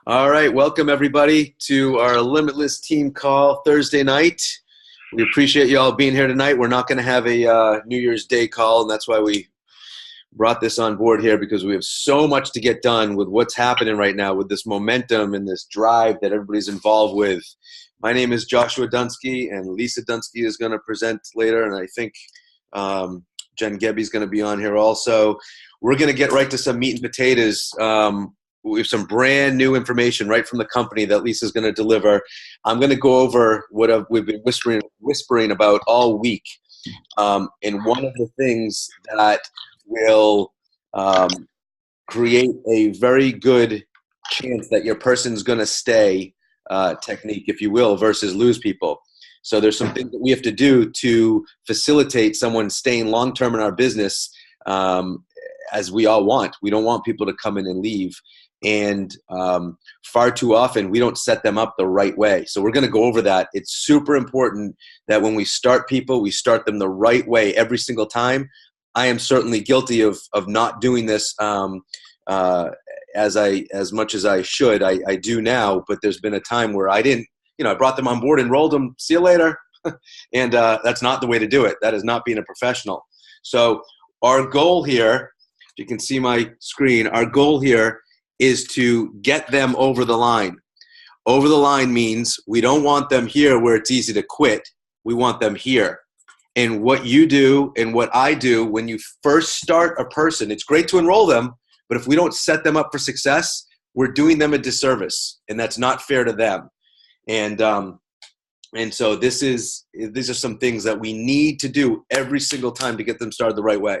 All right, welcome everybody to our Limitless team call Thursday night. We appreciate you all being here tonight. We're not going to have a New Year's Day call, and that's why we brought this on board here, because we have so much to get done with what's happening right now with this momentum and this drive that everybody's involved with. My name is Joshua Dunsky, and Lisa Dunsky is going to present later, and I think Jen Gebby's going to be on here also. We're going to get right to some meat and potatoes. We have some brand new information right from the company that Lisa's going to deliver. I'm going to go over what we've been whispering about all week. And one of the things that will create a very good chance that your person's going to stay technique, if you will, versus lose people. So there's some things that we have to do to facilitate someone staying long-term in our business, as we all want. We don't want people to come in and leave. And far too often, we don't set them up the right way. So we're going to go over that. It's super important that when we start people, we start them the right way every single time. I am certainly guilty of not doing this as much as I should. I do now, but there's been a time where I didn't. I brought them on board, enrolled them, see you later. And that's not the way to do it. That is not being a professional. So our goal here, if you can see my screen, our goal here is to get them over the line. Over the line means we don't want them here where it's easy to quit. We want them here. And what you do and what I do when you first start a person, it's great to enroll them, but if we don't set them up for success, we're doing them a disservice, and that's not fair to them. And so these are some things that we need to do every single time to get them started the right way.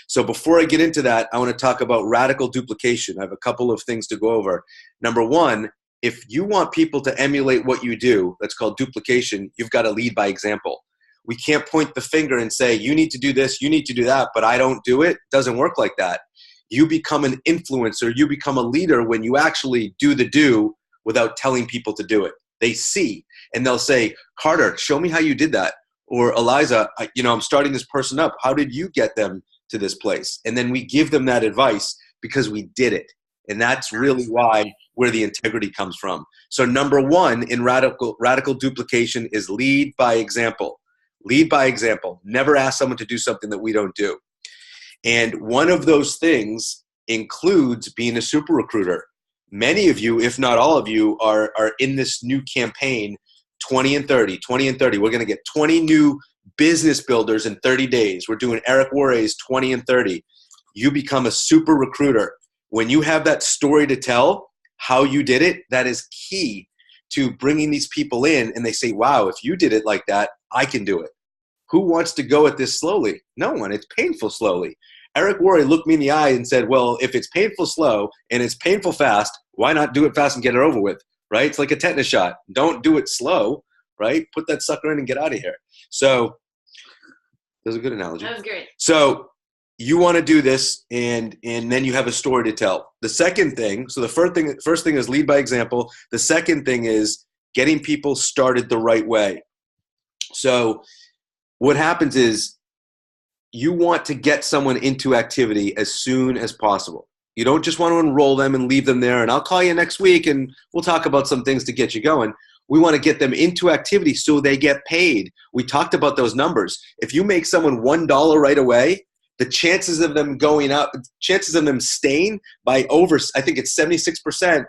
So before I get into that, I want to talk about radical duplication. I have a couple of things to go over. Number one, if you want people to emulate what you do, that's called duplication, you've got to lead by example. We can't point the finger and say, you need to do this, you need to do that, but I don't do it. It doesn't work like that. You become an influencer, you become a leader when you actually do the do without telling people to do it. They see, and they'll say, Carter, show me how you did that. Or Eliza, I'm starting this person up. How did you get them to this place? And then we give them that advice because we did it. And that's really where the integrity comes from. So number one in radical duplication is lead by example. Lead by example. Never ask someone to do something that we don't do. And one of those things includes being a super recruiter. Many of you, if not all of you, are in this new campaign, 20 and 30. We're going to get 20 new business builders in 30 days. We're doing Eric Worre's 20 and 30. You become a super recruiter. When you have that story to tell, how you did it, that is key to bringing these people in. And they say, wow, if you did it like that, I can do it. Who wants to go at this slowly? No one. It's painful slowly. Eric Worre looked me in the eye and said, well, if it's painful slow and it's painful fast, why not do it fast and get it over with, right? It's like a tetanus shot. Don't do it slow, right? Put that sucker in and get out of here. So that was a good analogy. That was great. So you want to do this, and then you have a story to tell. The second thing, so the first thing is lead by example. The second thing is getting people started the right way. So what happens is you want to get someone into activity as soon as possible. You don't just want to enroll them and leave them there, and I'll call you next week and we'll talk about some things to get you going. We want to get them into activity so they get paid. We talked about those numbers. If you make someone $1 right away, the chances of them going up, chances of them staying by over, I think it's 76%,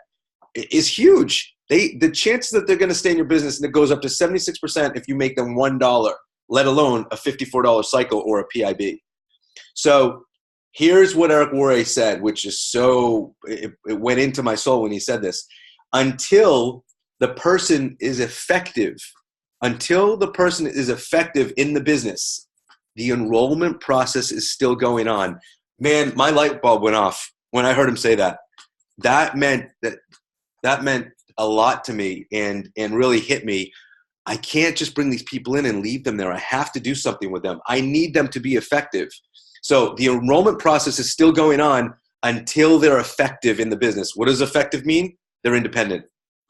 is huge. The chances that they're going to stay in your business, and it goes up to 76% if you make them $1, let alone a $54 cycle or a PIB. So here's what Eric Worre said, which is it went into my soul when he said this. Until the person is effective in the business, the enrollment process is still going on. Man, my light bulb went off when I heard him say that. That meant a lot to me and really hit me. I can't just bring these people in and leave them there. I have to do something with them. I need them to be effective. So the enrollment process is still going on until they're effective in the business. What does effective mean? They're independent.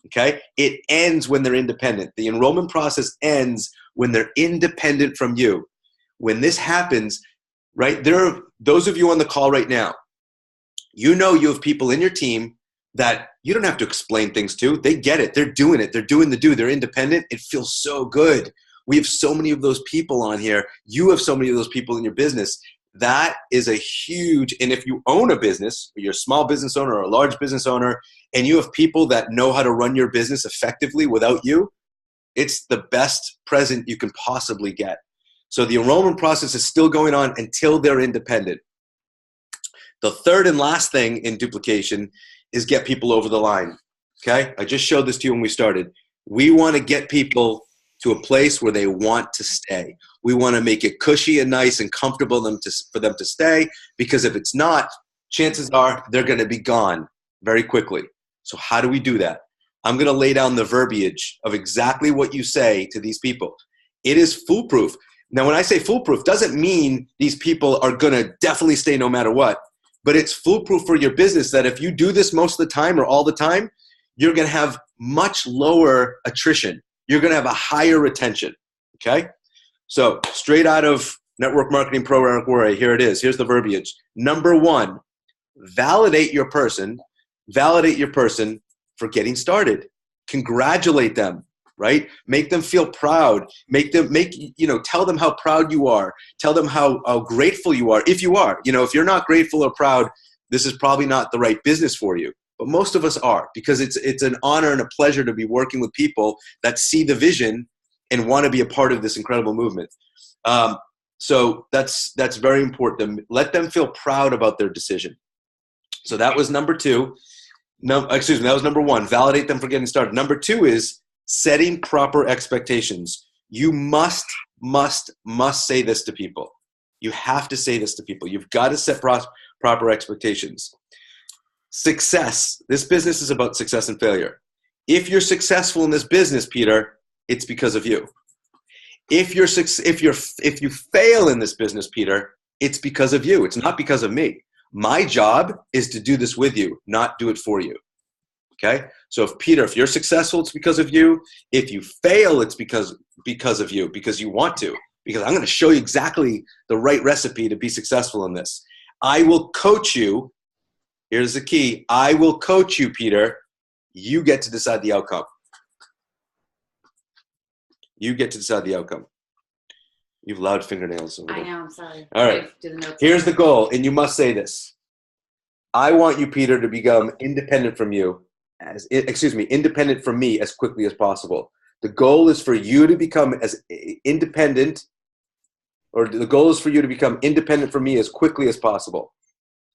Okay? It ends when they're independent. The enrollment process ends when they're independent from you. When this happens, right, there are those of you on the call right now, you know you have people in your team that you don't have to explain things to. They get it. They're doing it. They're doing the do. They're independent. It feels so good. We have so many of those people on here. You have so many of those people in your business. That is a huge, and if you own a business, or you're a small business owner or a large business owner, and you have people that know how to run your business effectively without you, it's the best present you can possibly get. So the enrollment process is still going on until they're independent. The third and last thing in duplication is get people over the line. Okay? I just showed this to you when we started. We want to get people to a place where they want to stay. We want to make it cushy and nice and comfortable for them to stay, because if it's not, chances are they're going to be gone very quickly. So how do we do that? I'm going to lay down the verbiage of exactly what you say to these people. It is foolproof. Now, when I say foolproof, doesn't mean these people are going to definitely stay no matter what, but it's foolproof for your business that if you do this most of the time or all the time, you're going to have much lower attrition. You're going to have a higher retention, okay? So straight out of Network Marketing Pro, Eric Worre, here it is. Here's the verbiage. Number one, validate your person for getting started. Congratulate them, right? Make them feel proud. Tell them how proud you are. Tell them how grateful you are. If you are, if you're not grateful or proud, this is probably not the right business for you. But most of us are, because it's an honor and a pleasure to be working with people that see the vision and want to be a part of this incredible movement. So that's very important. Let them feel proud about their decision. So that was number two. That was number one. Validate them for getting started. Number two is setting proper expectations. You must say this to people. You have to say this to people. You've got to set proper expectations. Success. This business is about success and failure. If you're successful in this business, Peter, it's because of you. If you fail in this business, Peter, it's because of you. It's not because of me. My job is to do this with you, not do it for you. Okay? So if you're successful, it's because of you. If you fail, it's because of you, because you want to. Because I'm going to show you exactly the right recipe to be successful in this. I will coach you. Here's the key. I will coach you, Peter. You get to decide the outcome. You get to decide the outcome. You have loud fingernails over there. I know, I'm sorry. All right. Here's the goal, and you must say this. I want you, Peter, to become independent from independent from me as quickly as possible. The goal is for you to become independent from me as quickly as possible.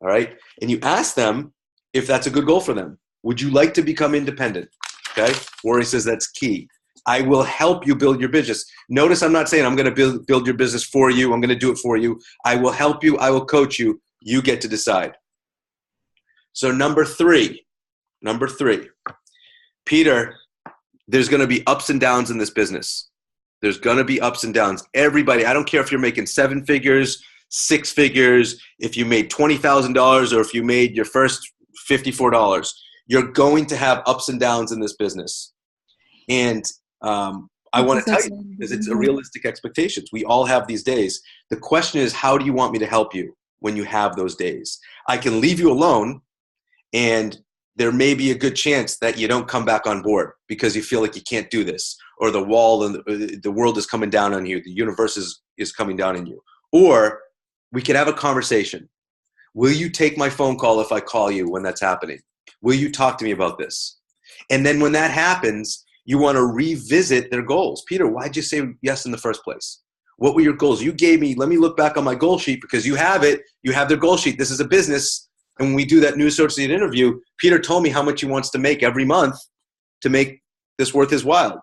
All right? And you ask them if that's a good goal for them. Would you like to become independent? Okay? Worre says that's key. I will help you build your business. Notice I'm not saying I'm going to build your business for you. I'm going to do it for you. I will help you. I will coach you. You get to decide. So number three, Peter, there's going to be ups and downs in this business. There's going to be ups and downs. Everybody, I don't care if you're making 7 figures, 6 figures, if you made $20,000 or if you made your first $54, you're going to have ups and downs in this business. And I want to tell you, because it's a realistic expectations. We all have these days. The question is, how do you want me to help you when you have those days? I can leave you alone, and there may be a good chance that you don't come back on board because you feel like you can't do this, or the wall and the world is coming down on you. The universe is coming down on you. Or we can have a conversation. Will you take my phone call if I call you when that's happening? Will you talk to me about this? And then when that happens, you want to revisit their goals. Peter, why'd you say yes in the first place? What were your goals? You gave me, let me look back on my goal sheet, because you have it. You have their goal sheet. This is a business. And when we do that new associate interview, Peter told me how much he wants to make every month to make this worth his while.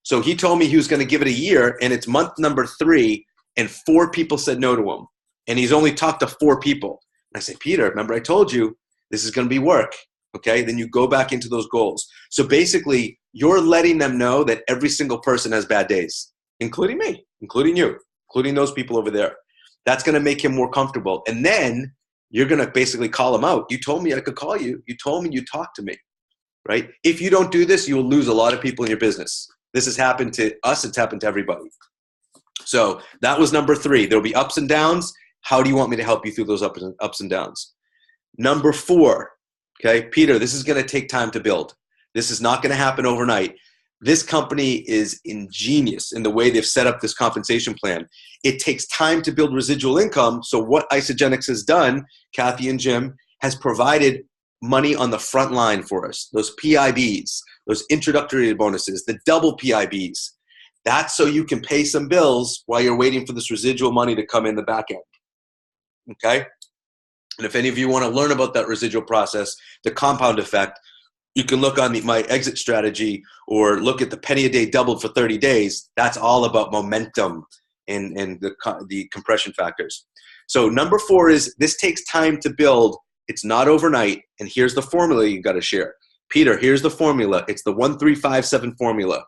So he told me he was going to give it a year, and it's month number 3, and 4 people said no to him. And he's only talked to 4 people. And I say, Peter, remember I told you this is going to be work. Okay, then you go back into those goals. So basically, you're letting them know that every single person has bad days, including me, including you, including those people over there. That's going to make him more comfortable. And then you're going to basically call him out. You told me I could call you. You told me you talked to me, right? If you don't do this, you will lose a lot of people in your business. This has happened to us. It's happened to everybody. So that was number 3. There'll be ups and downs. How do you want me to help you through those ups and downs? Number 4. Okay, Peter, this is going to take time to build. This is not going to happen overnight. This company is ingenious in the way they've set up this compensation plan. It takes time to build residual income. So what Isagenix has done, Kathy and Jim, has provided money on the front line for us. Those PIBs, those introductory bonuses, the double PIBs. That's so you can pay some bills while you're waiting for this residual money to come in the back end. Okay? And if any of you want to learn about that residual process, the compound effect, you can look on my exit strategy or look at the penny a day doubled for 30 days. That's all about momentum and the compression factors. So number 4 is this takes time to build. It's not overnight. And here's the formula you got to share. Peter, here's the formula. It's the 1357 formula.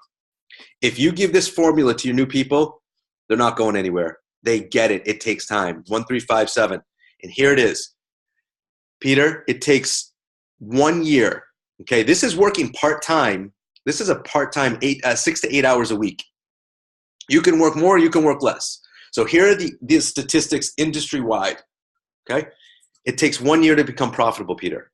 If you give this formula to your new people, they're not going anywhere. They get it. It takes time. 1357. And here it is. Peter, it takes 1 year. Okay, this is working part-time. This is a part-time 6 to 8 hours a week. You can work more, you can work less. So here are the statistics industry-wide. Okay, it takes 1 year to become profitable, Peter.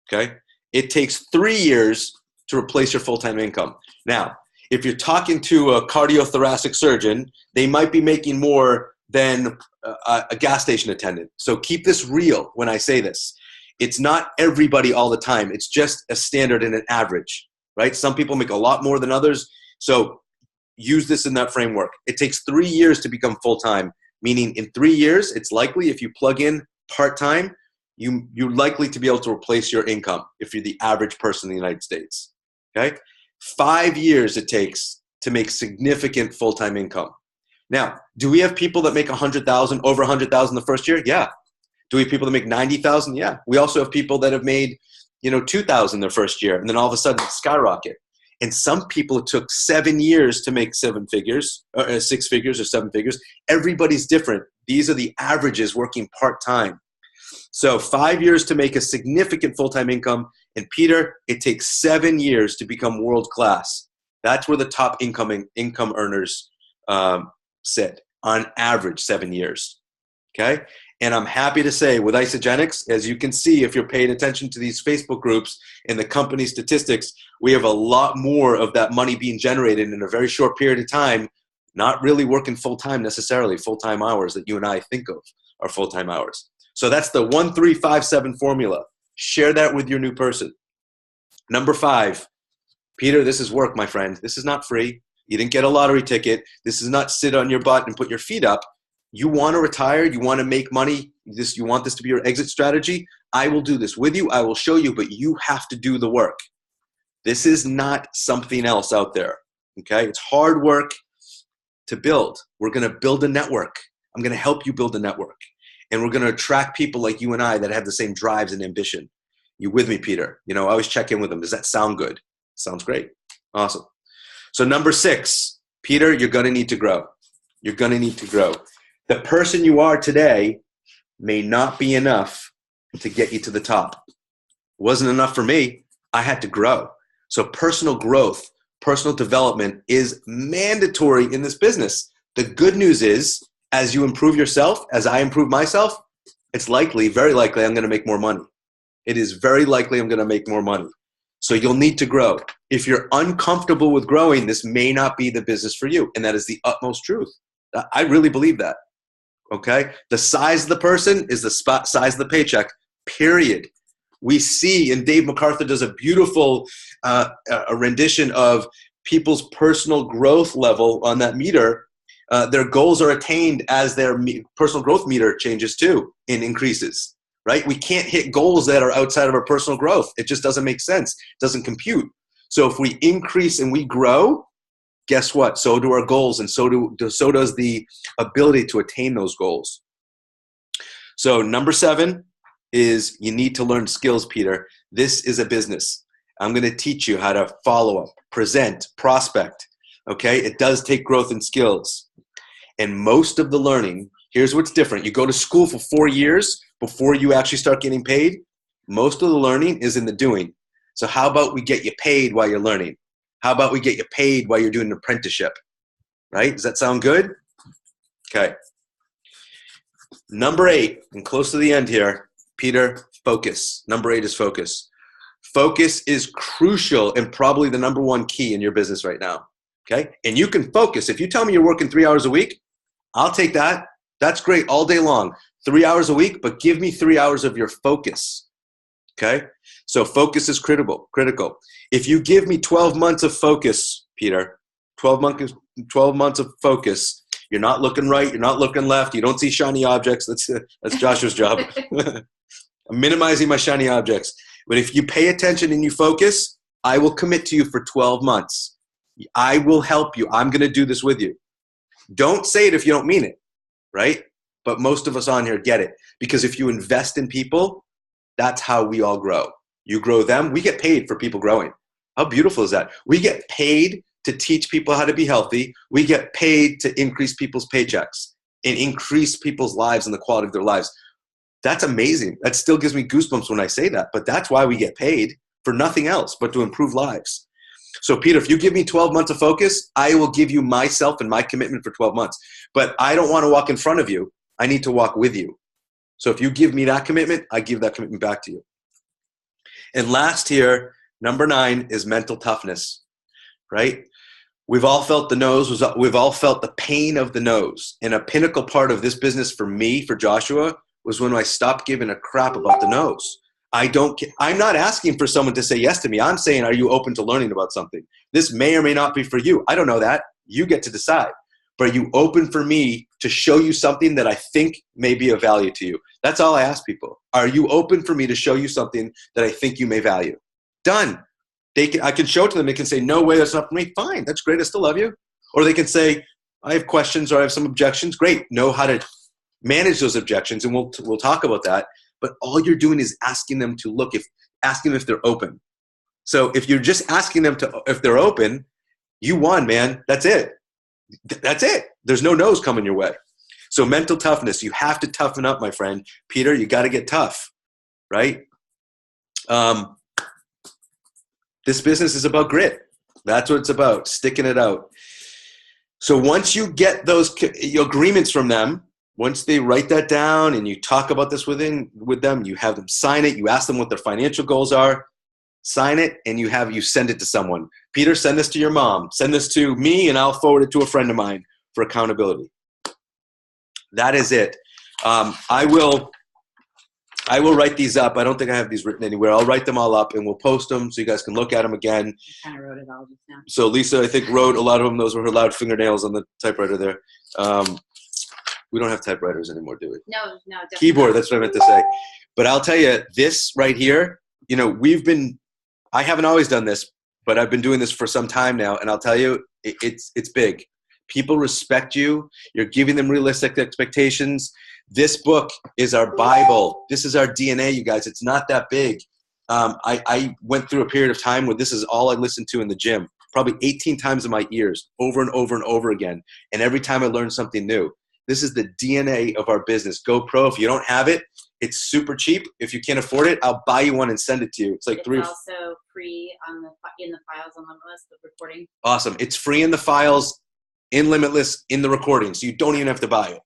Okay, it takes 3 years to replace your full-time income. Now, if you're talking to a cardiothoracic surgeon, they might be making more than a gas station attendant. So keep this real when I say this. It's not everybody all the time. It's just a standard and an average, right? Some people make a lot more than others. So use this in that framework. It takes 3 years to become full-time, meaning in 3 years, it's likely if you plug in part-time, you're likely to be able to replace your income if you're the average person in the United States, okay? 5 years it takes to make significant full-time income. Now, do we have people that make 100,000, over 100,000 the first year? Yeah. Do we have people that make 90,000? Yeah. We also have people that have made, 2,000 their first year, and then all of a sudden skyrocket. And some people it took 7 years to make 7 figures, or 6 figures or 7 figures. Everybody's different. These are the averages working part-time. So 5 years to make a significant full-time income. And Peter, it takes 7 years to become world-class. That's where the top income earners sit, on average 7 years. Okay? And I'm happy to say with Isagenix, as you can see, if you're paying attention to these Facebook groups and the company statistics, we have a lot more of that money being generated in a very short period of time, not really working full-time necessarily, full-time hours that you and I think of are full-time hours. So that's the 1357 formula. Share that with your new person. Number 5, Peter, this is work, my friend. This is not free. You didn't get a lottery ticket. This is not sit on your butt and put your feet up. You want to retire, you want to make money, you want this to be your exit strategy, I will do this with you, I will show you, but you have to do the work. This is not something else out there, okay? It's hard work to build. We're going to build a network. I'm going to help you build a network. And we're going to attract people like you and I that have the same drives and ambition. You with me, Peter? I always check in with them. Does that sound good? Sounds great. Awesome. So number 6, Peter, you're going to need to grow. You're going to need to grow. The person you are today may not be enough to get you to the top. It wasn't enough for me. I had to grow. So personal growth, personal development is mandatory in this business. The good news is, as you improve yourself, as I improve myself, it's likely, very likely, I'm going to make more money. It is very likely I'm going to make more money. So you'll need to grow. If you're uncomfortable with growing, this may not be the business for you. And that is the utmost truth. I really believe that. Okay? The size of the person is the size of the paycheck, period. We see, and Dave MacArthur does a beautiful a rendition of people's personal growth level on that meter. Their goals are attained as their personal growth meter changes too and increases, right? We can't hit goals that are outside of our personal growth. It just doesn't make sense. It doesn't compute. So if we increase and we grow, guess what? So do our goals, and so does the ability to attain those goals. So number 7 is you need to learn skills, Peter. This is a business. I'm going to teach you how to follow up, present, prospect. Okay? It does take growth and skills. And most of the learning, here's what's different. You go to school for 4 years before you actually start getting paid. Most of the learning is in the doing. So how about we get you paid while you're learning? How about we get you paid while you're doing an apprenticeship? Right? Does that sound good? Okay. Number 8, and close to the end here, Peter, Focus. Number 8 is focus. Focus is crucial and probably the number one key in your business right now. Okay. And you can focus. If you tell me you're working 3 hours a week, I'll take that. That's great all day long. 3 hours a week, but give me 3 hours of your focus. Okay. So focus is critical. If you give me 12 months of focus, Peter, 12 months of focus, you're not looking right. You're not looking left. You don't see shiny objects. That's Joshua's job. I'm minimizing my shiny objects. But if you pay attention and you focus, I will commit to you for 12 months. I will help you. I'm going to do this with you. Don't say it if you don't mean it, right? But most of us on here get it. Because if you invest in people, that's how we all grow. You grow them. We get paid for people growing. How beautiful is that? We get paid to teach people how to be healthy. We get paid to increase people's paychecks and increase people's lives and the quality of their lives. That's amazing. That still gives me goosebumps when I say that. But that's why we get paid, for nothing else but to improve lives. So Peter, if you give me 12 months of focus, I will give you myself and my commitment for 12 months. But I don't want to walk in front of you. I need to walk with you. So if you give me that commitment, I give that commitment back to you. And last here, number 9 is mental toughness, right? We've all felt the no's. We've all felt the pain of the no's. And a pinnacle part of this business for me, for Joshua, was when I stopped giving a crap about the no's. I'm not asking for someone to say yes to me. I'm saying, are you open to learning about something? This may or may not be for you. I don't know that. You get to decide. But are you open for me to show you something that I think may be of value to you? That's all I ask people. Are you open for me to show you something that I think you may value? Done. I can show it to them. They can say, no way, that's not for me. Fine, that's great. I still love you. Or they can say, I have questions or I have some objections. Great. Know how to manage those objections, and we'll talk about that. But all you're doing is asking them to look, asking them if they're open. So if you're just asking them if they're open, you won, man. That's it. That's it. There's no no's coming your way. So mental toughness, you have to toughen up, my friend. Peter, you got to get tough, right? This business is about grit. That's what it's about, sticking it out. So once you get those agreements from them, once they write that down and you talk about this with them, you have them sign it, you ask them what their financial goals are, sign it, and you send it to someone. Peter, send this to your mom. Send this to me, and I'll forward it to a friend of mine for accountability. That is it. I will write these up. I don't think I have these written anywhere. I'll write them all up, and we'll post them so you guys can look at them again. I kind of wrote it all just now. So Lisa, I think, wrote a lot of them. Those were her loud fingernails on the typewriter there. We don't have typewriters anymore, do we? No, definitely. Keyboard, that's what I meant to say. But I'll tell you, this right here, I haven't always done this, but I've been doing this for some time now, and I'll tell you, it's big. People respect you. You're giving them realistic expectations. This book is our Bible. This is our DNA, you guys. It's not that big. I went through a period of time where this is all I listened to in the gym, probably 18 times in my ears, over and over and over again. And every time I learned something new. This is the DNA of our business. GoPro, if you don't have it, it's super cheap. If you can't afford it, I'll buy you one and send it to you. It's also free in the files on Limitless, the recording. Awesome. It's free in the files, in Limitless, in the recording. So you don't even have to buy it.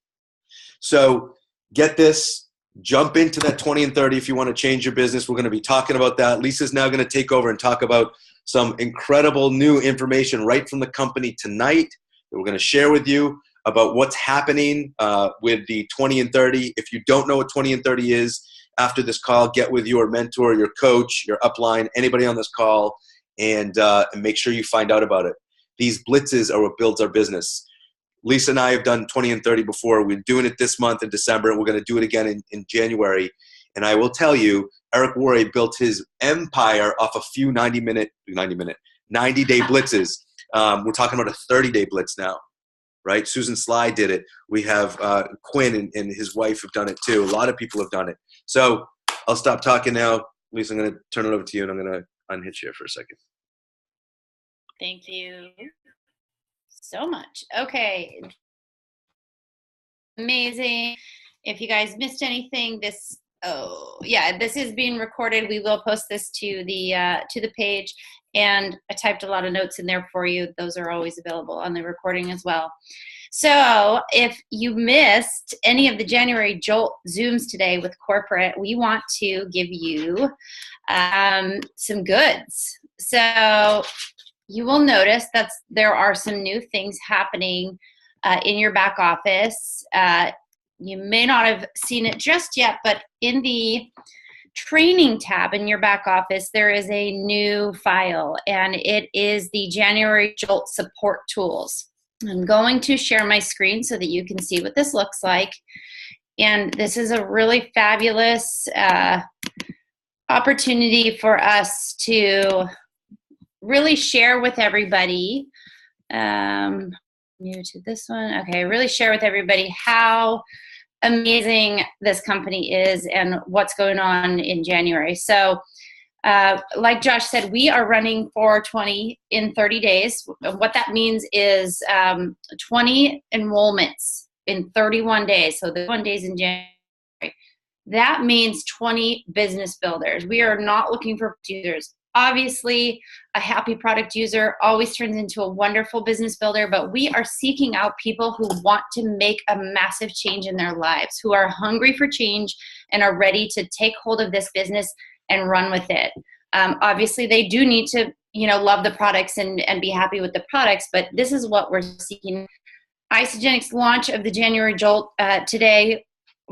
So get this. Jump into that 20 and 30 if you want to change your business. We're going to be talking about that. Lisa's now going to take over and talk about some incredible new information right from the company tonight that we're going to share with you about what's happening with the 20 and 30. If you don't know what 20 and 30 is, after this call, get with your mentor, your coach, your upline, anybody on this call, and make sure you find out about it. These blitzes are what builds our business. Lisa and I have done 20 and 30 before. We're doing it this month in December. We're going to do it again in January. And I will tell you, Eric Worre built his empire off a few 90-day blitzes. We're talking about a 30-day blitz now. Right? Susan Sly did it. We have Quinn and his wife have done it too. A lot of people have done it. So I'll stop talking now. Lisa, I'm going to turn it over to you, and I'm going to unhitch you for a second. Thank you so much. Okay. Amazing. If you guys missed anything, this is being recorded. We will post this to the page. And I typed a lot of notes in there for you. Those are always available on the recording as well. So if you missed any of the January Jolt Zooms today with corporate, we want to give you some goods. So you will notice that there are some new things happening in your back office. You may not have seen it just yet, but in the training tab in your back office, there is a new file, and it is the January Jolt support tools. I'm going to share my screen so that you can see what this looks like. And this is a really fabulous opportunity for us to really share with everybody. New to this one. Okay, really share with everybody how amazing this company is and what's going on in January. So like Josh said, we are running 420 in 30 days. What that means is 20 enrollments in 31 days. So the 1 days in January. That means 20 business builders. We are not looking for users. Obviously, a happy product user always turns into a wonderful business builder, but we are seeking out people who want to make a massive change in their lives, who are hungry for change and are ready to take hold of this business and run with it. Obviously, they do need to, love the products and be happy with the products, but this is what we're seeking. Isagenix launch of the January Jolt today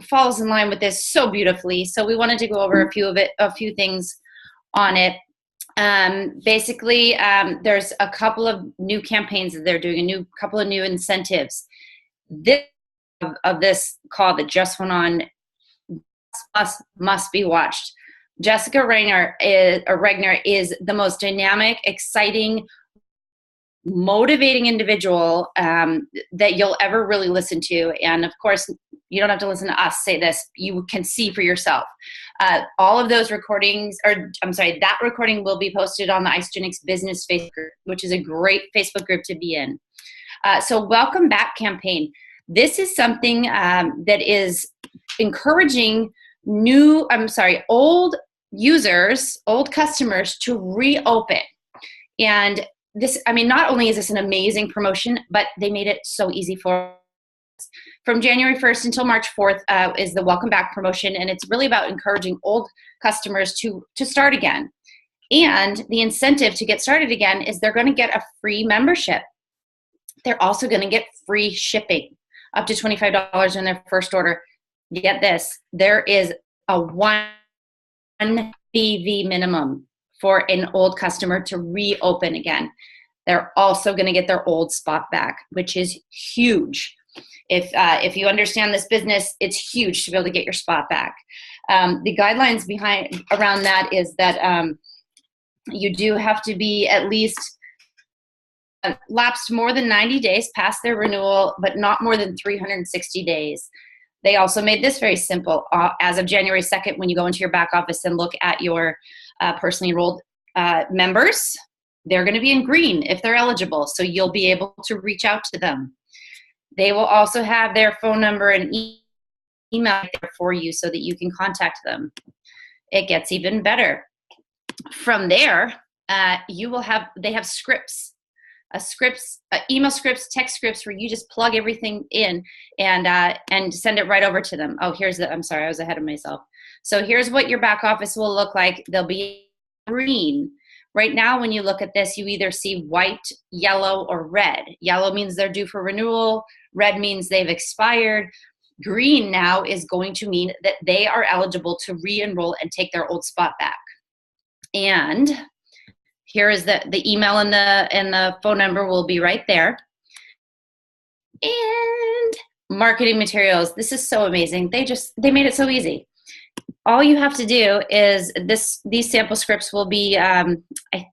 falls in line with this so beautifully. So we wanted to go over a few things on it. Basically, there's a couple of new campaigns that they're doing, couple of new incentives. This of this call that just went on must be watched. Jessica Regner is the most dynamic, exciting, motivating individual that you'll ever really listen to. And of course, you don't have to listen to us say this. You can see for yourself. All of those recordings, that recording will be posted on the Isagenix Business Facebook group, which is a great Facebook group to be in. So welcome back campaign. This is something that is encouraging old users, old customers to reopen. And this, not only is this an amazing promotion, but they made it so easy for us. From January 1st until March 4th is the Welcome Back promotion, and it's really about encouraging old customers to start again. And the incentive to get started again is they're going to get a free membership. They're also going to get free shipping, up to $25 in their first order. Get this, there is a 1 BV minimum for an old customer to reopen again. They're also going to get their old spot back, which is huge. If you understand this business, it's huge to be able to get your spot back. The guidelines around that is that you do have to be at least lapsed more than 90 days past their renewal, but not more than 360 days. They also made this very simple. As of January 2nd, when you go into your back office and look at your personally enrolled members, they're going to be in green if they're eligible, so you'll be able to reach out to them. They will also have their phone number and email there for you so that you can contact them. It gets even better. From there, they have scripts. Email scripts, text scripts where you just plug everything in and send it right over to them. Oh, I'm sorry, I was ahead of myself. So here's what your back office will look like. They'll be green. Right now, when you look at this, you either see white, yellow, or red. Yellow means they're due for renewal. Red means they've expired. Green now is going to mean that they are eligible to re-enroll and take their old spot back. And here is the email and the phone number will be right there. And marketing materials. This is so amazing. They made it so easy. All you have to do is these sample scripts will be, I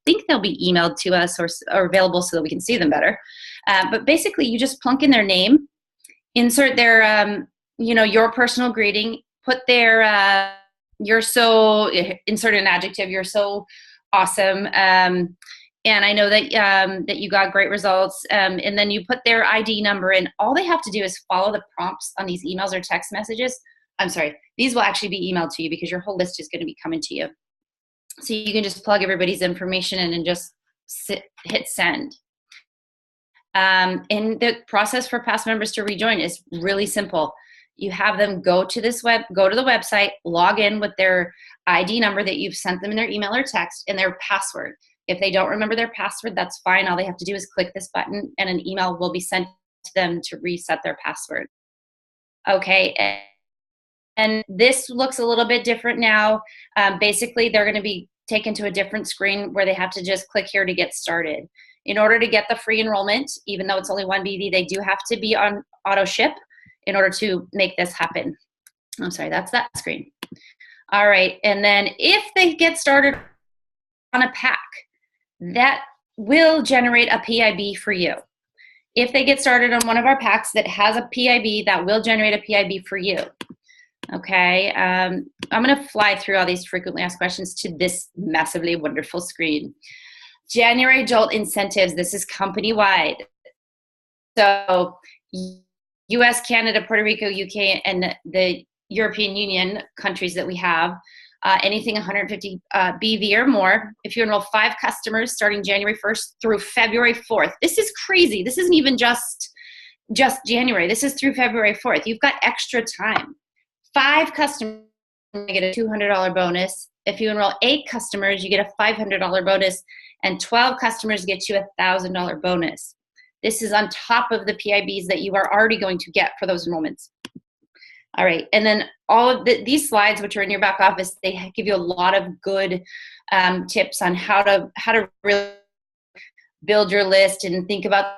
think they'll be emailed to us or available so that we can see them better. But basically, you just plunk in their name, insert their, your personal greeting, put their, insert an adjective, you're so awesome. And I know that you got great results. And then you put their ID number in. All they have to do is follow the prompts on these emails or text messages. I'm sorry, these will actually be emailed to you because your whole list is going to be coming to you. So you can just plug everybody's information in and just hit send. And the process for past members to rejoin is really simple. You have them go to the website, log in with their ID number that you've sent them in their email or text, and their password. If they don't remember their password, that's fine. All they have to do is click this button and an email will be sent to them to reset their password. Okay, and this looks a little bit different now. Basically, they're going to be taken to a different screen where they have to just click here to get started. In order to get the free enrollment, even though it's only one BV, they do have to be on auto ship in order to make this happen. I'm sorry, that's that screen. All right, and then if they get started on a pack, that will generate a PIB for you. If they get started on one of our packs that has a PIB, that will generate a PIB for you. Okay, I'm going to fly through all these frequently asked questions to this massively wonderful screen. January Jolt Incentives, this is company-wide. So US, Canada, Puerto Rico, UK, and the European Union countries that we have, anything 150 BV or more. If you enroll 5 customers starting January 1st through February 4th, this is crazy. This isn't even just January. This is through February 4th. You've got extra time. 5 customers, you get a $200 bonus. If you enroll 8 customers, you get a $500 bonus, and 12 customers get you a $1,000 bonus. This is on top of the PIBs that you are already going to get for those enrollments. All right, and then all of these slides, which are in your back office, they give you a lot of good tips on how to really build your list and think about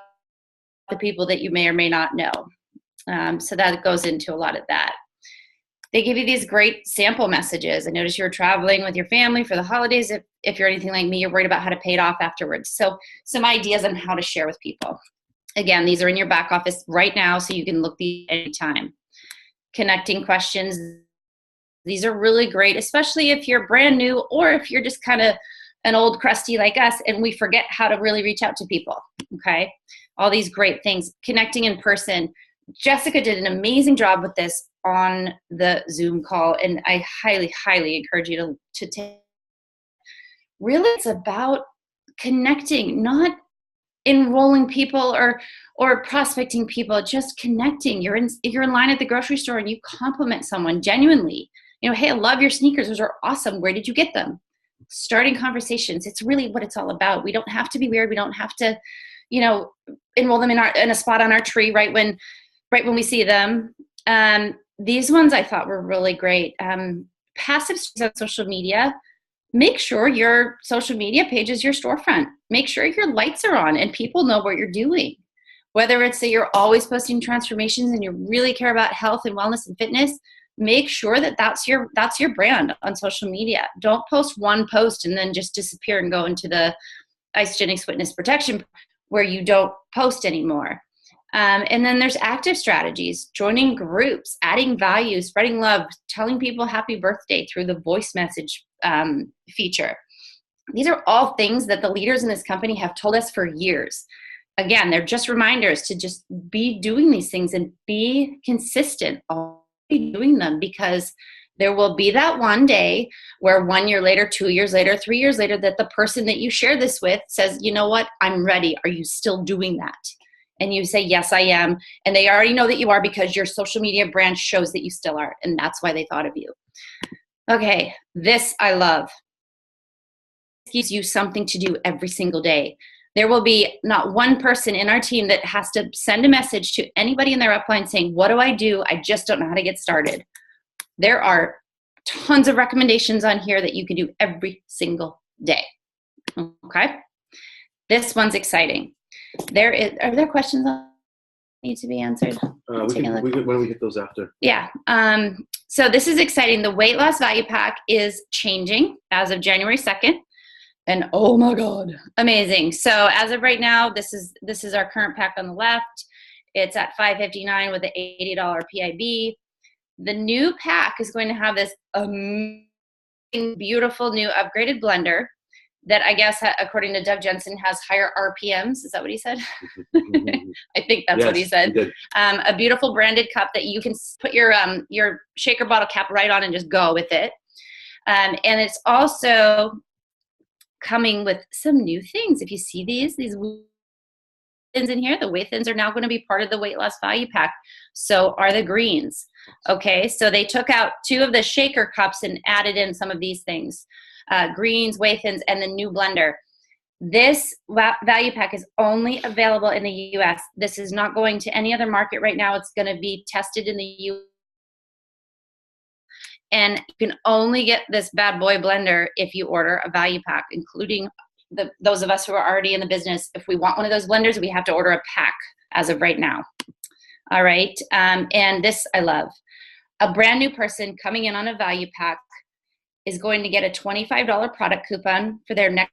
the people that you may or may not know. So that goes into a lot of that. They give you these great sample messages. I noticed you were traveling with your family for the holidays. If you're anything like me, you're worried about how to pay it off afterwards. So some ideas on how to share with people. Again, these are in your back office right now, so you can look these anytime. Connecting questions. These are really great, especially if you're brand new or if you're just kind of an old crusty like us and we forget how to really reach out to people, okay? All these great things. Connecting in person. Jessica did an amazing job with this on the Zoom call, and I highly, highly encourage you to take. Really, it's about connecting, not enrolling people or prospecting people, just connecting. You're in line at the grocery store and you compliment someone genuinely. You know, hey, I love your sneakers. Those are awesome. Where did you get them? Starting conversations. It's really what it's all about. We don't have to be weird. We don't have to, you know, enroll them in a spot on our tree right when we see them. These ones I thought were really great. Passive on social media. Make sure your social media page is your storefront. Make sure your lights are on and people know what you're doing. Whether it's that you're always posting transformations and you really care about health and wellness and fitness, make sure that that's your brand on social media. Don't post one post and then just disappear and go into the Isagenix Witness Protection where you don't post anymore. And then there's active strategies, joining groups, adding value, spreading love, telling people happy birthday through the voice message feature. These are all things that the leaders in this company have told us for years. Again, they're just reminders to just be doing these things and be consistent, be doing them, because there will be that one day where 1 year later, 2 years later, 3 years later, that the person that you share this with says, you know what, I'm ready. Are you still doing that? And you say, yes, I am. And they already know that you are because your social media brand shows that you still are. And that's why they thought of you. Okay, this I love. It gives you something to do every single day. There will be not one person in our team that has to send a message to anybody in their upline saying, what do? I just don't know how to get started. There are tons of recommendations on here that you can do every single day. Okay? This one's exciting. Are there questions that need to be answered? When we get those after. Yeah. So this is exciting. The weight loss value pack is changing as of January 2nd. And oh my God, amazing. So as of right now, this is our current pack on the left. It's at $559 with an $80 PIB. The new pack is going to have this amazing, beautiful new upgraded blender that I guess, according to Doug Jensen, has higher RPMs. Is that what he said? I think that's what he said. He a beautiful branded cup that you can put your shaker bottle cap right on and just go with it. And it's also coming with some new things. If you see these thins in here, the whey thins are now going to be part of the weight loss value pack. So are the greens. Okay, so they took out 2 of the shaker cups and added in some of these things, greens, whey thins, and the new blender. This value pack is only available in the US. This is not going to any other market right now. It's going to be tested in the US. And you can only get this bad boy blender if you order a value pack, including those of us who are already in the business. If we want one of those blenders, we have to order a pack as of right now. All right. And this I love. A brand new person coming in on a value pack is going to get a $25 product coupon for their next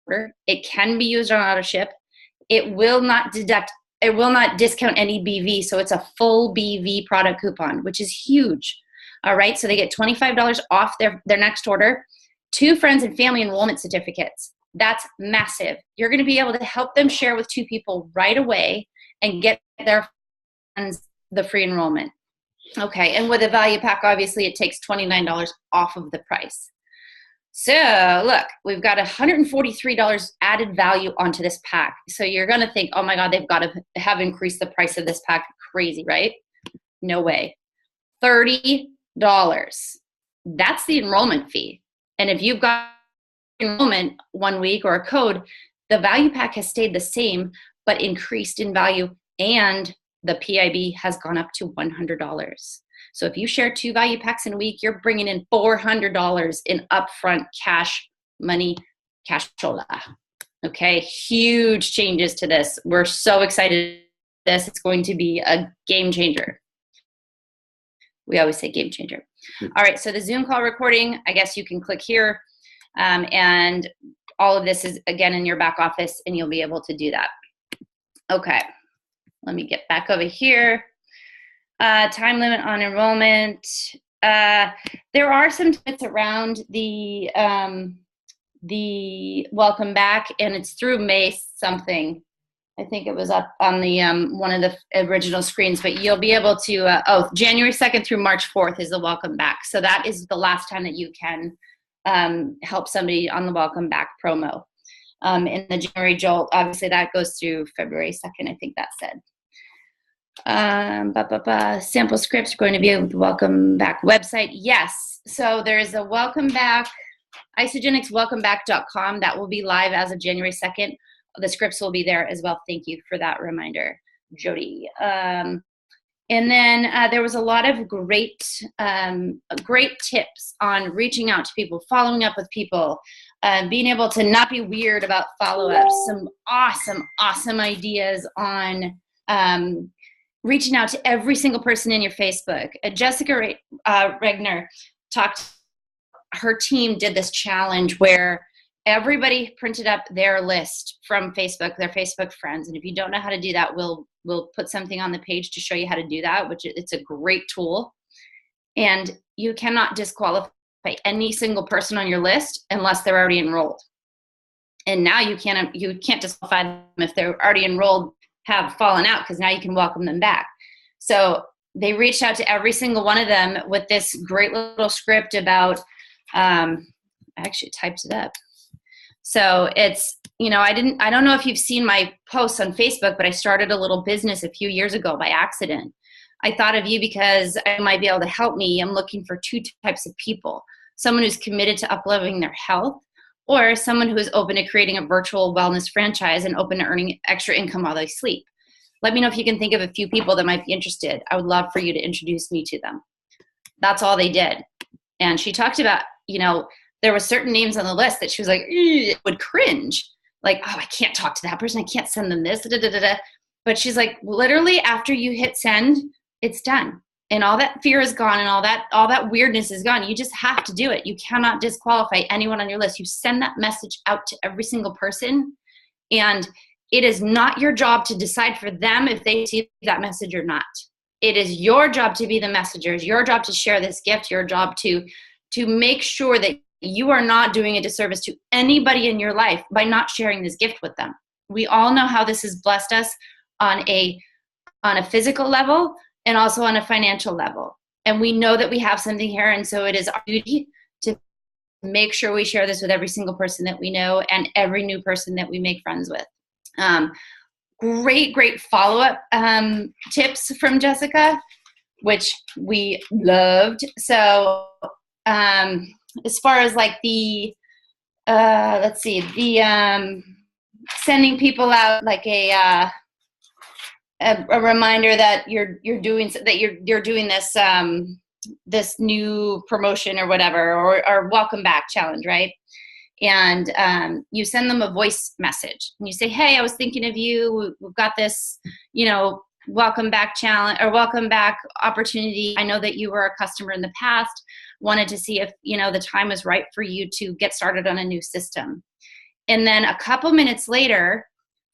order. It can be used on auto ship. It will not discount any BV. So it's a full BV product coupon, which is huge. All right. So they get $25 off their next order, 2 friends and family enrollment certificates. That's massive. You're going to be able to help them share with 2 people right away and get their friends the free enrollment. Okay, and with a value pack, obviously, it takes $29 off of the price. So look, we've got $143 added value onto this pack. So you're going to think, oh my God, they've got to have increased the price of this pack. Crazy, right? No way. $30. That's the enrollment fee. And if you've got enrollment 1 week or a code, the value pack has stayed the same, but increased in value, and the PIB has gone up to $100. So if you share 2 value packs in a week, you're bringing in $400 in upfront cash money, cashola. Okay, huge changes to this. We're so excited. This it's going to be a game changer. We always say game changer. All right, so the Zoom call recording, I guess you can click here, and all of this is again in your back office, and you'll be able to do that. Okay. Let me get back over here. Time limit on enrollment. There are some tips around the welcome back, and it's through May something. I think it was up on the one of the original screens, but you'll be able to, January 2nd through March 4th is the welcome back. So that is the last time that you can help somebody on the welcome back promo. In the January Jolt, obviously that goes through February 2nd, I think that said. Sample scripts are going to be able to welcome back website. Yes. So there's a welcome back, isogenicswelcomeback.com. That will be live as of January 2nd. The scripts will be there as well. Thank you for that reminder, Jody. And then there was a lot of great tips on reaching out to people, following up with people, being able to not be weird about follow-ups. Some awesome ideas on reaching out to every single person in your Facebook. Jessica Regner talked, her team did this challenge where everybody printed up their list from Facebook, their Facebook friends. And if you don't know how to do that, we'll put something on the page to show you how to do that, which it's a great tool. And you cannot disqualify any single person on your list unless they're already enrolled. And now you can't disqualify them if they're already enrolled, have fallen out, because now you can welcome them back. So they reached out to every single one of them with this great little script about, I actually typed it up. So it's, I don't know if you've seen my posts on Facebook, but I started a little business a few years ago by accident. I thought of you because I might be able to help me. I'm looking for 2 types of people: someone who's committed to up-leveling their health, or someone who is open to creating a virtual wellness franchise and open to earning extra income while they sleep. Let me know if you can think of a few people that might be interested. I would love for you to introduce me to them. That's all they did. And she talked about, there were certain names on the list that she was like, would cringe. Like, oh, I can't talk to that person. I can't send them this. Da, da, da, da. But she's like, literally after you hit send, it's done. And all that fear is gone, and all that weirdness is gone. You just have to do it. You cannot disqualify anyone on your list. You send that message out to every single person, and it is not your job to decide for them if they see that message or not. It is your job to be the messenger. It's your job to share this gift. Your job to make sure that you are not doing a disservice to anybody in your life by not sharing this gift with them. We all know how this has blessed us on a physical level and also on a financial level. And we know that we have something here. And so it is our duty to make sure we share this with every single person that we know and every new person that we make friends with. Great follow-up tips from Jessica, which we loved. So as far as like the sending people out like a reminder that you're doing this this new promotion or whatever, or welcome back challenge, right? And you send them a voice message and you say, hey, I was thinking of you. We've got this, welcome back challenge or welcome back opportunity. I know that you were a customer in the past, wanted to see if, the time was right for you to get started on a new system. And then a couple minutes later,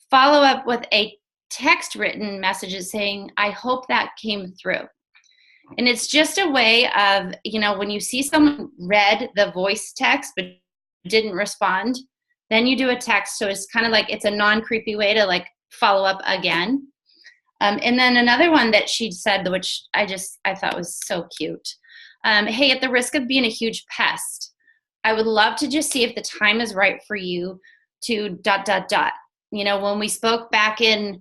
follow up with a text written messages saying, I hope that came through. And it's just a way of, when you see someone read the voice text but didn't respond, then you do a text. So it's kind of like, it's a non-creepy way to like follow up again. And then another one that she said, which I thought was so cute. Hey, at the risk of being a huge pest, I would love to just see if the time is right for you to ... When we spoke back in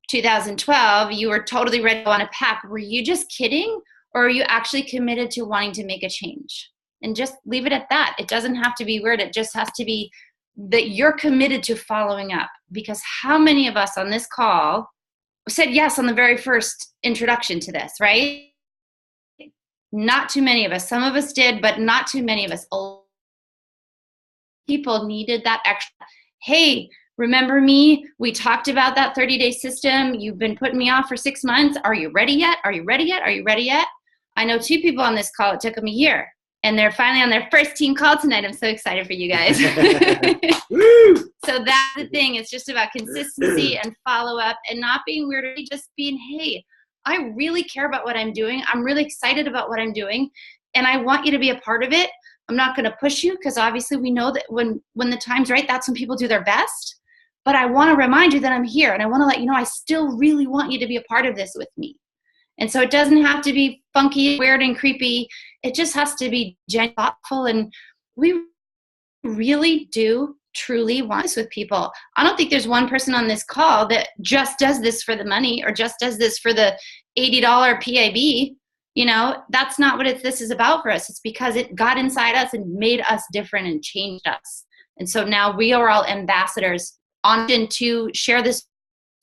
2012, you were totally ready to want to pack. Were you just kidding? Or are you actually committed to wanting to make a change? And just leave it at that. It doesn't have to be weird. It just has to be that you're committed to following up. Because how many of us on this call said yes on the very first introduction to this, right? Not too many of us. Some of us did, but not too many of us. People needed that extra. Hey, remember me? We talked about that 30-day system. You've been putting me off for 6 months. Are you ready yet? Are you ready yet? Are you ready yet? I know 2 people on this call. It took them a year. And they're finally on their first team call tonight. I'm so excited for you guys. So that's the thing. It's just about consistency and follow up and not being weird, just being, hey, I really care about what I'm doing. I'm really excited about what I'm doing. And I want you to be a part of it. I'm not going to push you because obviously we know that when the time's right, that's when people do their best. But I want to remind you that I'm here. And I want to let you know I still really want you to be a part of this with me. And so it doesn't have to be funky, weird, and creepy. It just has to be genuine, thoughtful. And we really do truly want this with people. I don't think there's one person on this call that just does this for the money or just does this for the $80 PIB. That's not what this is about for us. It's because it got inside us and made us different and changed us. And so now we are all ambassadors on to share this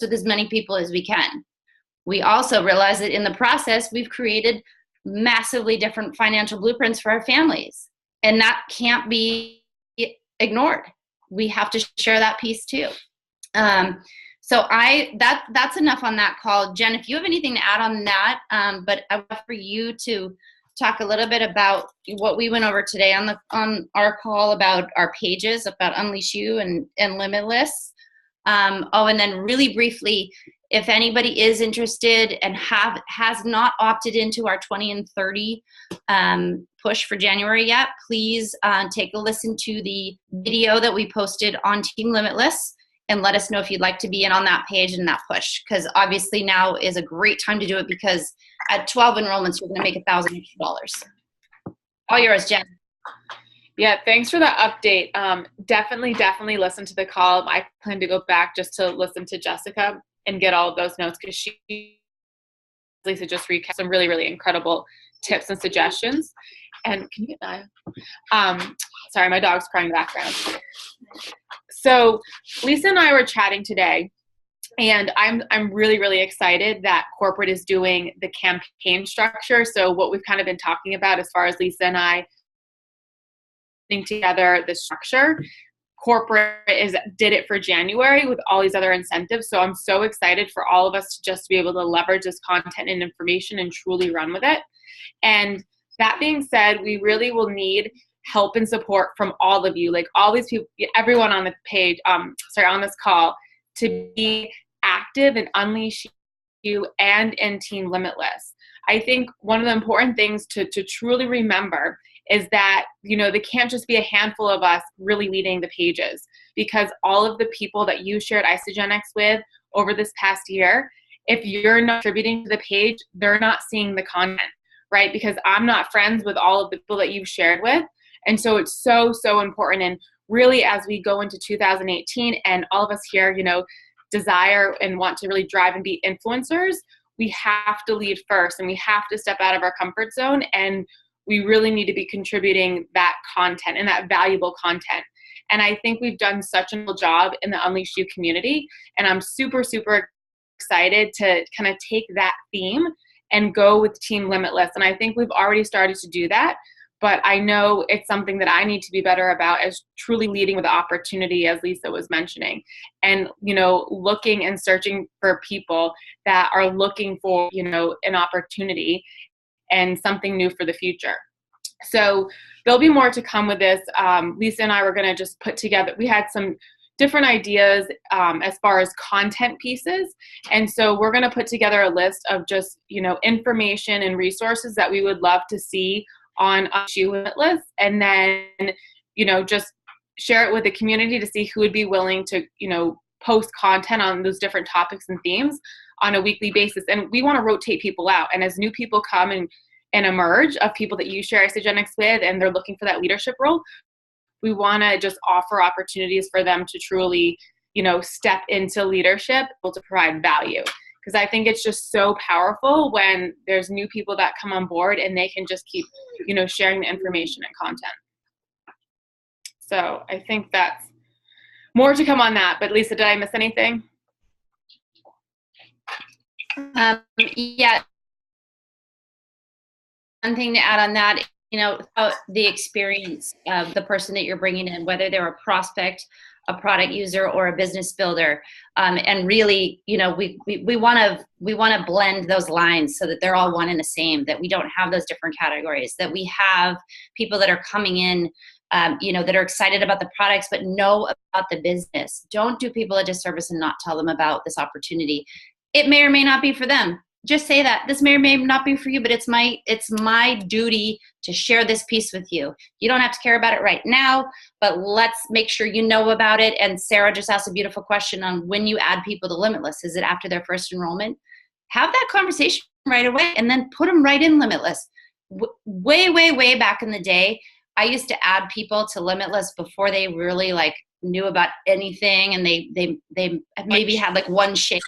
with as many people as we can. We also realize that in the process, we've created massively different financial blueprints for our families. And that can't be ignored. We have to share that piece too. So that's enough on that call. Jen, if you have anything to add on that, but I want for you to talk a little bit about what we went over today on our call about our pages, about Unleash You and Limitless. And then really briefly, if anybody is interested and has not opted into our 20 and 30 push for January yet, please take a listen to the video that we posted on Team Limitless and let us know if you'd like to be in on that page and that push. Because obviously now is a great time to do it because at 12 enrollments, you're going to make $1,000. All yours, Jen. Yeah, thanks for the update. Definitely listen to the call. I plan to go back just to listen to Jessica and get all of those notes because Lisa just recapped some really, really incredible tips and suggestions. And can you get that? Sorry, my dog's crying in the background. So Lisa and I were chatting today, and I'm really, really excited that corporate is doing the campaign structure. So what we've kind of been talking about as far as Lisa and I putting together the structure, corporate did it for January with all these other incentives. So I'm so excited for all of us to just be able to leverage this content and information and truly run with it. And that being said, we really will need help and support from all of you, like all these people, everyone on the page, on this call, to be active and Unleash You and in Team Limitless. I think one of the important things to truly remember is that, there can't just be a handful of us really leading the pages, because all of the people that you shared Isagenix with over this past year, if you're not contributing to the page, they're not seeing the content, right? Because I'm not friends with all of the people that you've shared with. And so it's so, so important. And really, as we go into 2018 and all of us here, desire and want to really drive and be influencers, we have to lead first and we have to step out of our comfort zone. And we really need to be contributing that content and that valuable content. And I think we've done such a good job in the Unleash You community. And I'm super, super excited to kind of take that theme and go with Team Limitless. And I think we've already started to do that. But I know it's something that I need to be better about, as truly leading with opportunity, as Lisa was mentioning, and, looking and searching for people that are looking for, an opportunity and something new for the future. So there'll be more to come with this. Lisa and I were going to just put together, we had some different ideas as far as content pieces. And so we're going to put together a list of just, information and resources that we would love to see on Limitless, and then, just share it with the community to see who would be willing to, post content on those different topics and themes on a weekly basis. And we want to rotate people out. And as new people come and emerge of people that you share Isagenix with, and they're looking for that leadership role, we want to just offer opportunities for them to truly, step into leadership, to provide value. Because I think it's just so powerful when there's new people that come on board and they can just keep, sharing the information and content. So I think that's more to come on that. But Lisa, did I miss anything? Yeah. One thing to add on that, the experience of the person that you're bringing in, whether they're a prospect, a product user, or a business builder, and really, we want to blend those lines so that they're all one and the same. That we don't have those different categories. That we have people that are coming in, that are excited about the products but know about the business. Don't do people a disservice and not tell them about this opportunity. It may or may not be for them. Just say that this may or may not be for you, but it's my duty to share this piece with you. You don't have to care about it right now, but let's make sure you know about it. And Sarah just asked a beautiful question on when you add people to Limitless. Is it after their first enrollment? Have that conversation right away and then put them right in Limitless. Way, way, way back in the day, I used to add people to Limitless before they really knew about anything, and they maybe had one shake.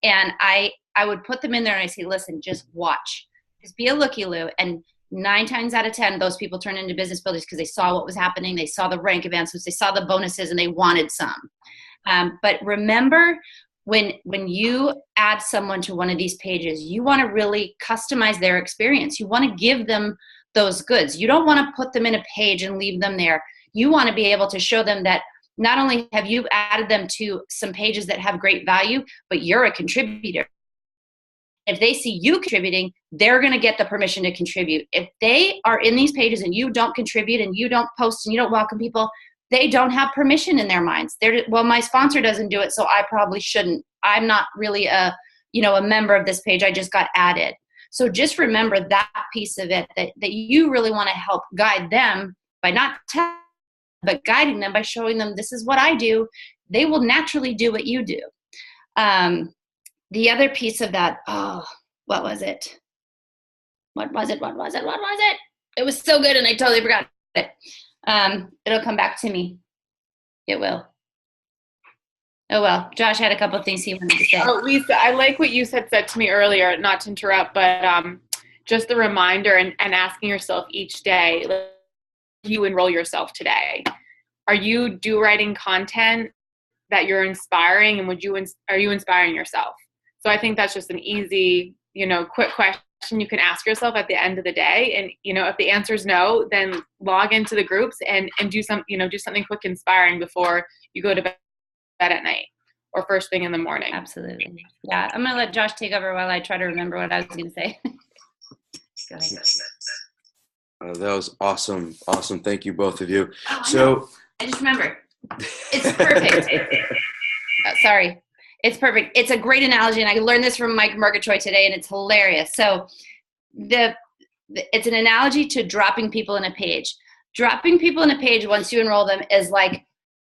And I would put them in there and I say, listen, just watch. Just be a looky-loo. And 9 times out of 10, those people turn into business builders because they saw what was happening. They saw the rank advancements. They saw the bonuses, and they wanted some. But remember, when you add someone to one of these pages, you want to really customize their experience. You want to give them those goods. You don't want to put them in a page and leave them there. You want to be able to show them that not only have you added them to some pages that have great value, but you're a contributor. If they see you contributing, they're going to get the permission to contribute. If they are in these pages and you don't contribute and you don't post and you don't welcome people, they don't have permission in their minds. Well, my sponsor doesn't do it, so I probably shouldn't. I'm not really a member of this page. I just got added. So just remember that piece of it, that you really want to help guide them by not telling, but guiding them by showing them this is what I do. They will naturally do what you do. The other piece of that, what was it? What was it? It was so good and I totally forgot it. It'll come back to me. It will. Oh, well, Josh had a couple of things he wanted to say. Oh, Lisa, I like what you said to me earlier, not to interrupt, but just the reminder and asking yourself each day, you enroll yourself today. Are you writing content that you're inspiring, and are you inspiring yourself? So I think that's just an easy, quick question you can ask yourself at the end of the day. And, if the answer is no, then log into the groups and do something quick, inspiring before you go to bed at night or first thing in the morning. Absolutely. Yeah. I'm going to let Josh take over while I try to remember what I was going to say. Go ahead. That was awesome. Awesome. Thank you, both of you. I just remembered. It's perfect. Sorry. It's perfect. It's a great analogy, and I learned this from Mike Murgatroyd today, and it's hilarious. So it's an analogy to dropping people in a page. Dropping people in a page once you enroll them is like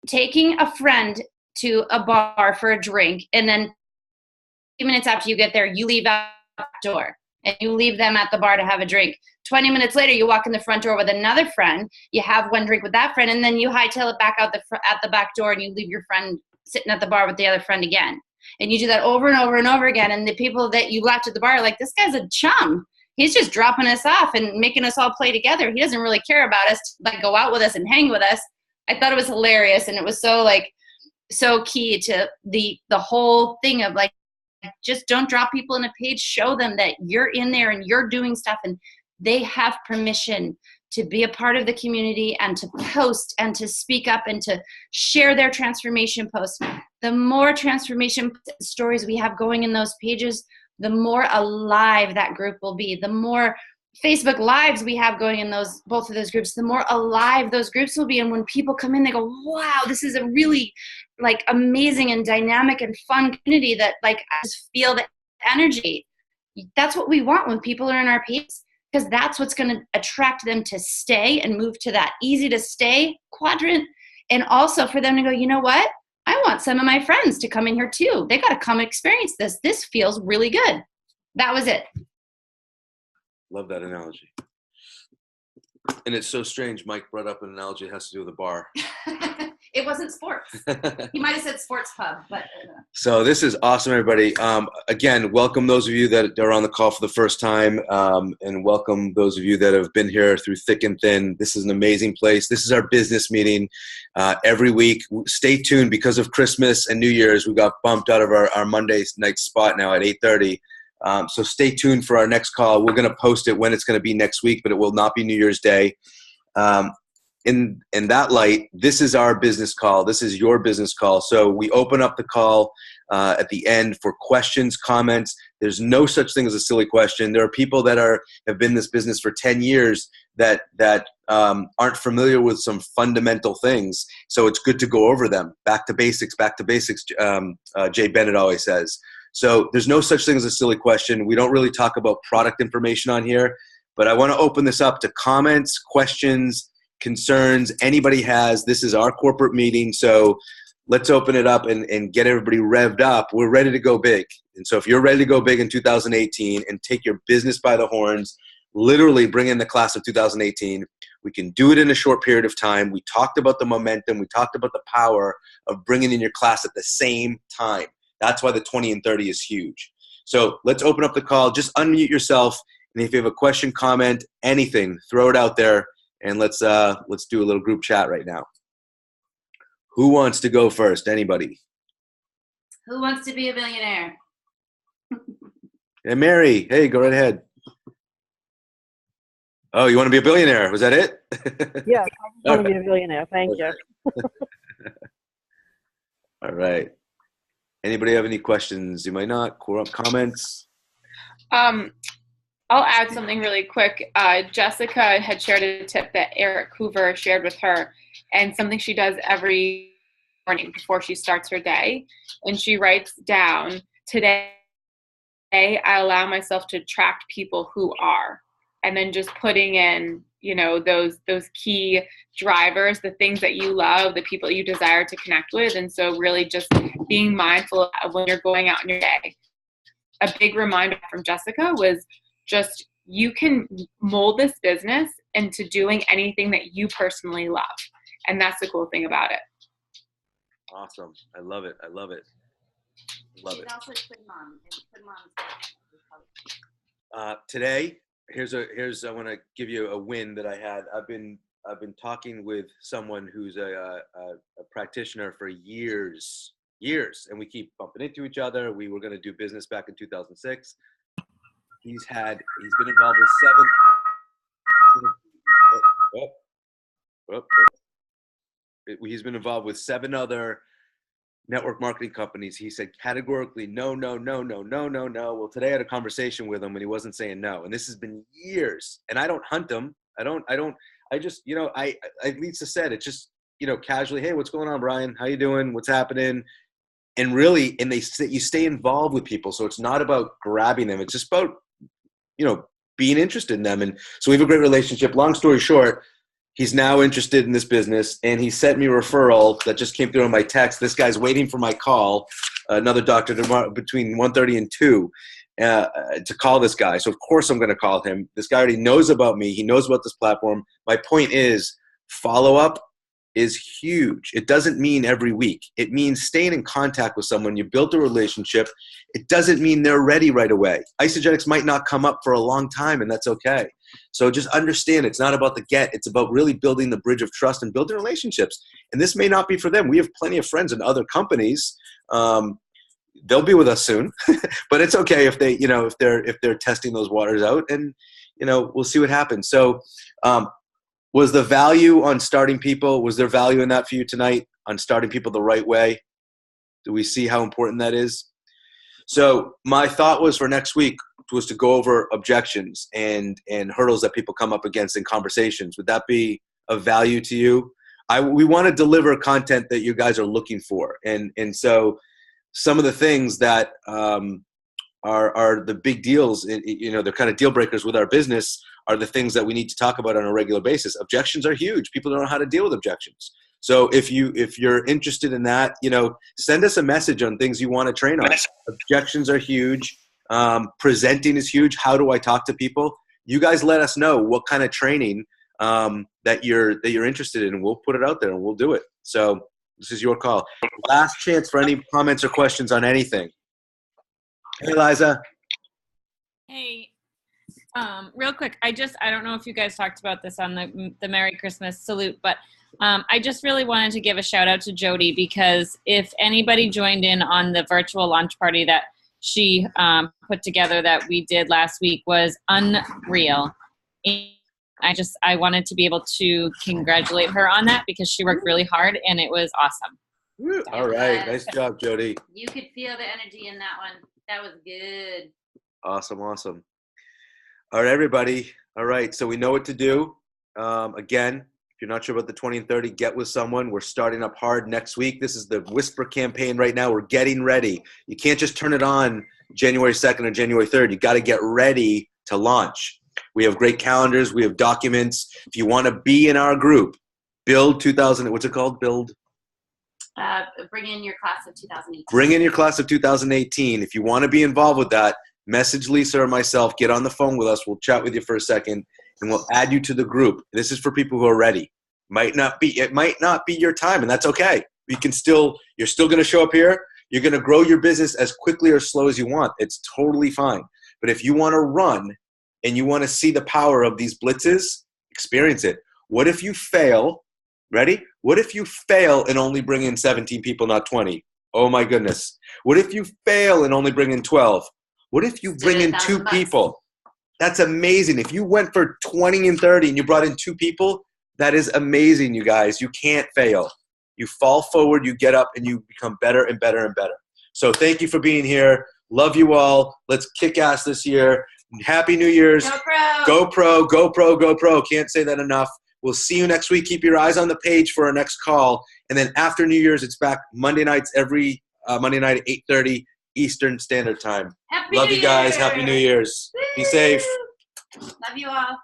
taking a friend to a bar for a drink, and then 2 minutes after you get there, you leave out the door. and you leave them at the bar to have a drink. 20 minutes later, you walk in the front door with another friend, you have one drink with that friend, and then you hightail it back out at the back door, and you leave your friend sitting at the bar with the other friend again. And you do that over and over and over again, and the people that you left at the bar are like, this guy's a chum. He's just dropping us off and making us all play together. He doesn't really care about us, like go out with us and hang with us. I thought it was hilarious, and it was so key to the whole thing of like, just don't drop people in a page. Show them that you're in there and you're doing stuff, and they have permission to be a part of the community and to post and to speak up and to share their transformation posts. The more transformation stories we have going in those pages, the more alive that group will be. The more Facebook Lives we have going in both of those groups, the more alive those groups will be. And when people come in, they go, wow, this is a really like amazing and dynamic and fun community that like I just feel the energy. That's what we want when people are in our pages, because that's what's going to attract them to stay and move to that easy to stay quadrant. And also for them to go, you know what? I want some of my friends to come in here too. They got to come experience this. This feels really good. That was it. Love that analogy. And it's so strange. Mike brought up an analogy that has to do with a bar. It wasn't sports. He might have said sports pub, but. So this is awesome, everybody. Again, welcome those of you that are on the call for the first time, and welcome those of you that have been here through thick and thin. This is an amazing place. This is our business meeting every week. Stay tuned because of Christmas and New Year's. We got bumped out of our Monday night spot now at 8:30. So stay tuned for our next call. We're going to post it when it's going to be next week, but it will not be New Year's Day. In that light, this is our business call. This is your business call. So we open up the call at the end for questions, comments. There's no such thing as a silly question. There are people that have been in this business for 10 years that aren't familiar with some fundamental things. So it's good to go over them. Back to basics, Jay Bennett always says. So there's no such thing as a silly question. We don't really talk about product information on here, but I want to open this up to comments, questions, concerns anybody has. This is our corporate meeting, so let's open it up and get everybody revved up. We're ready to go big. And so if you're ready to go big in 2018 and take your business by the horns, literally bring in the class of 2018, we can do it in a short period of time. We talked about the momentum. We talked about the power of bringing in your class at the same time. That's why the 20 and 30 is huge. So let's open up the call. Just unmute yourself, and if you have a question, comment, anything, throw it out there. And let's do a little group chat right now. Who wants to go first? Anybody? Who wants to be a billionaire? Hey, Mary. Hey, go right ahead. Oh, you want to be a billionaire? Was that it? Yes, I want to be a billionaire. Thank you. All right. Anybody have any questions? You might not. Comments? I'll add something really quick. Jessica had shared a tip that Eric Hoover shared with her, and something she does every morning before she starts her day. And she writes down, today I allow myself to attract people who are, and then just putting in, those key drivers, the things that you love, the people you desire to connect with. And so really just being mindful of when you're going out in your day. A big reminder from Jessica was just, you can mold this business into doing anything that you personally love. And that's the cool thing about it. Awesome. I love it. I love it. Love it. Today, I want to give you a win that I had. I've been talking with someone who's a practitioner for years, and we keep bumping into each other. We were going to do business back in 2006. He's been involved with he's been involved with 7 other network marketing companies. He said categorically, no. Well, today I had a conversation with him and he wasn't saying no. And this has been years, and I don't hunt him. I just, Lisa said, it's just, casually, hey, what's going on, Brian? How you doing? What's happening? And really, you stay involved with people. So it's not about grabbing them. It's just about, being interested in them. And so we have a great relationship. Long story short, he's now interested in this business, and he sent me a referral that just came through on my text. This guy's waiting for my call, another doctor tomorrow between 1:30 and 2. to call this guy. So of course I'm going to call him. This guy already knows about me. He knows about this platform. My point is, follow-up is huge. It doesn't mean every week. It means staying in contact with someone. You built a relationship. It doesn't mean they're ready right away. Isogenics might not come up for a long time, and that's okay. So just understand, it's not about the get. It's about really building the bridge of trust and building relationships. And this may not be for them. We have plenty of friends in other companies. They'll be with us soon, but it's okay if they, if they're testing those waters out, and we'll see what happens. So, was the value on starting people? Was there value in that for you tonight on starting people the right way? Do we see how important that is? So my thought was for next week was to go over objections and hurdles that people come up against in conversations. Would that be of value to you? We want to deliver content that you guys are looking for, and so some of the things that are the big deals, they're kind of deal breakers with our business, are the things that we need to talk about on a regular basis. Objections are huge. People don't know how to deal with objections. So if you're interested in that, send us a message on things you want to train on. Objections are huge. Presenting is huge. How do I talk to people? You guys let us know what kind of training that you're interested in, and we'll put it out there and we'll do it. So this is your call. Last chance for any comments or questions on anything. Hey, Liza. Hey, real quick, I don't know if you guys talked about this on the Merry Christmas salute, but I just really wanted to give a shout out to Jody, because if anybody joined in on the virtual launch party that she put together that we did last week, was unreal. And I wanted to be able to congratulate her on that, because she worked really hard and it was awesome. All right. Nice job, Jody. You could feel the energy in that one. That was good. Awesome. All right, everybody. All right. So we know what to do. Again, if you're not sure about the 20 and 30, get with someone. We're starting up hard next week. This is the Whisper campaign right now. We're getting ready. You can't just turn it on January 2nd or January 3rd. You got to get ready to launch. We have great calendars. We have documents. If you want to be in our group, Build 2000. What's it called? Build. Bring in your class of 2018. Bring in your class of 2018. If you want to be involved with that, message Lisa or myself. Get on the phone with us. We'll chat with you for a second, and we'll add you to the group. This is for people who are ready. It might not be your time, and that's okay. You're still going to show up here. You're going to grow your business as quickly or slow as you want. It's totally fine. But if you want to run and you want to see the power of these blitzes, experience it. What if you fail? Ready? What if you fail and only bring in 17 people, not 20? Oh my goodness. What if you fail and only bring in 12? What if you bring in 2 people? That's amazing. If you went for 20 and 30 and you brought in 2 people, that is amazing, you guys. You can't fail. You fall forward, you get up, and you become better and better and better. So thank you for being here. Love you all. Let's kick ass this year. Happy New Year's. Go pro. Go pro, go pro, go pro. Can't say that enough. We'll see you next week. Keep your eyes on the page for our next call. And then after New Year's, it's back Monday nights, every Monday night at 8:30 Eastern Standard Time. Happy Love New you guys. Year. Happy New Year's. Be safe. Love you all.